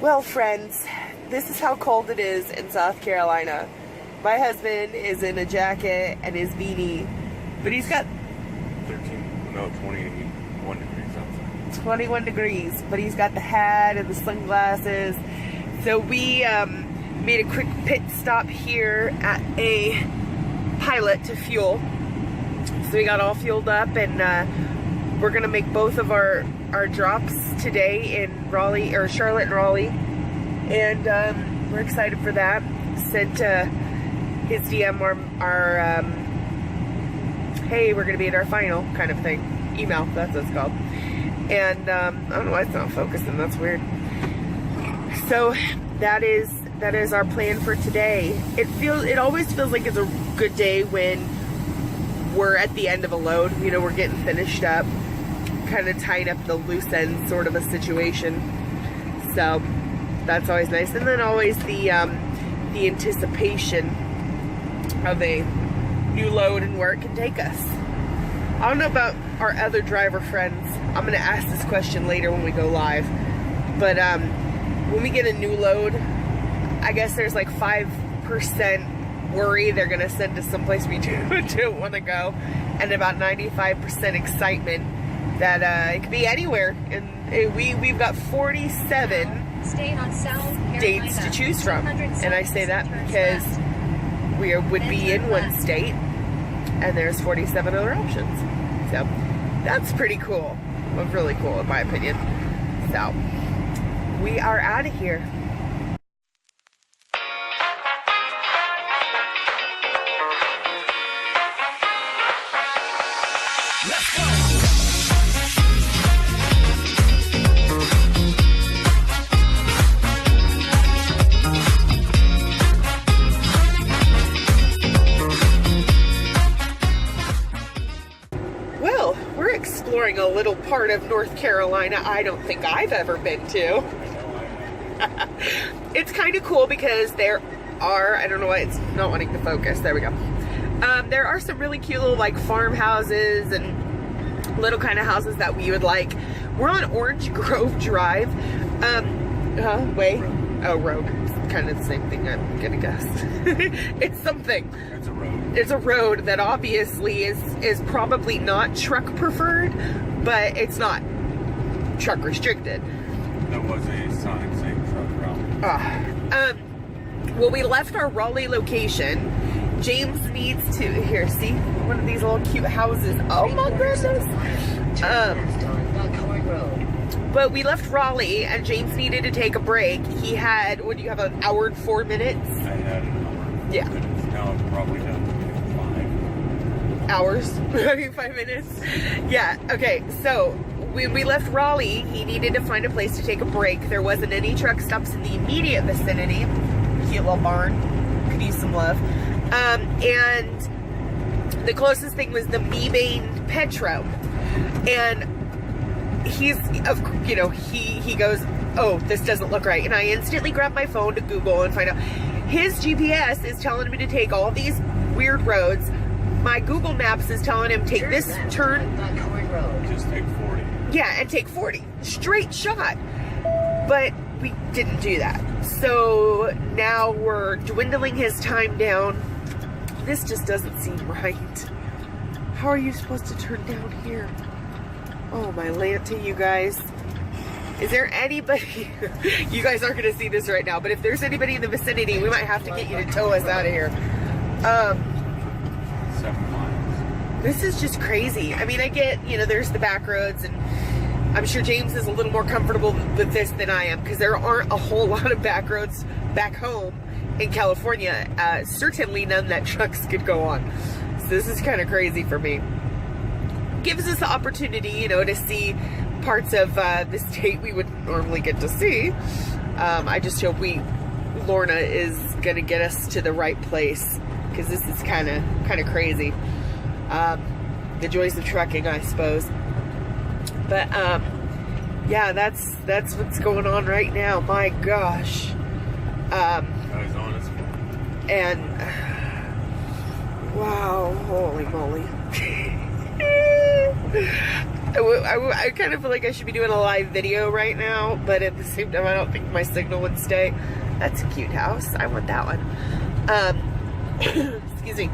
Well, friends, this is how cold it is in South Carolina. My husband is in a jacket and his beanie, but he's got 21 degrees outside. 21 degrees, but he's got the hat and the sunglasses. So we made a quick pit stop here at a Pilot to fuel. So we got all fueled up, and we're gonna make both of our drops today in Raleigh, or Charlotte and Raleigh, and we're excited for that. Sent his DM our hey, we're gonna be at our final kind of thing email. That's what it's called. And I don't know why it's not focusing. That's weird. So that is our plan for today. It always feels like it's a good day when we're at the end of a load. You know, we're getting finished up, kind of tying up the loose ends sort of a situation. So that's always nice. And then always the anticipation of a new load and where it can take us. I don't know about our other driver friends. I'm gonna ask this question later when we go live. But when we get a new load, I guess there's like 5% worry they're gonna send us someplace we don't want to go, and about 95% excitement that it could be anywhere. And we've got 47 states to choose from, and I say that because we would be in one state, and there's 47 other options. So that's pretty cool. Well, really cool in my opinion. So we are out of here. Well, we're exploring a little part of North Carolina I don't think I've ever been to. It's kind of cool because there are, I don't know why it's not wanting to focus. There we go. There are some really cute little like farmhouses and little kind of houses that we would like. We're on Orange Grove Drive. Road. It's kind of the same thing, I'm gonna guess. It's something. It's a road. It's a road that obviously is probably not truck preferred, but it's not truck restricted. There was a sign saying truck route. Well, we left our Raleigh location. James needs to, here, see, one of these little cute houses. Oh my goodness. But we left Raleigh, and James needed to take a break. He had, what do you have, an hour and 4 minutes? I had an hour and 4 Yeah. minutes. Now I'm probably down to 5 hours, 5 minutes. Yeah, okay, so when we left Raleigh, he needed to find a place to take a break. There wasn't any truck stops in the immediate vicinity. Cute little barn, could use some love. And the closest thing was the Mebane Petro. And he goes, oh, this doesn't look right. And I instantly grabbed my phone to Google and find out. His GPS is telling me to take all these weird roads. My Google Maps is telling him take this turn. Just take 40. Yeah, and take 40. Straight shot. But we didn't do that. So now we're dwindling his time down. This just doesn't seem right. How are you supposed to turn down here? Oh my Lanta, you guys. Is there anybody, you guys aren't going to see this right now, but if there's anybody in the vicinity, we might have to get you to tow us out of here. 7 miles. This is just crazy. I mean, I get, there's the back roads, and I'm sure James is a little more comfortable with this than I am, because there aren't a whole lot of back roads back home in California. Certainly none that trucks could go on. So this is kind of crazy for me. Gives us the opportunity, to see parts of the state we would normally get to see. I just hope Lorna is gonna get us to the right place, because this is kind of crazy. The joys of trucking, I suppose. But yeah, that's what's going on right now. My gosh. Guys, honest. And wow, holy moly. I kind of feel like I should be doing a live video right now, but at the same time, I don't think my signal would stay. That's a cute house. I want that one. Excuse me.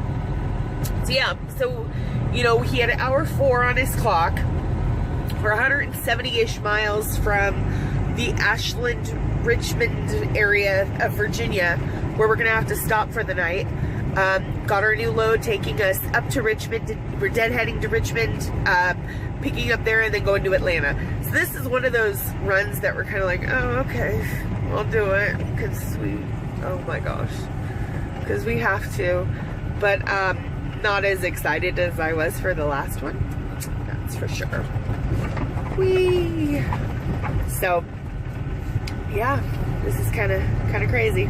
So yeah, so, you know, he had hour 4 on his clock. We're 170-ish miles from the Ashland, Richmond area of Virginia, where we're gonna have to stop for the night. Got our new load taking us up to Richmond. We're deadheading to Richmond, picking up there and then going to Atlanta. So this is one of those runs that we're kind of like, oh, okay, we'll do it, because oh my gosh, because we have to. But not as excited as I was for the last one, that's for sure. Whee! So yeah, this is kind of crazy.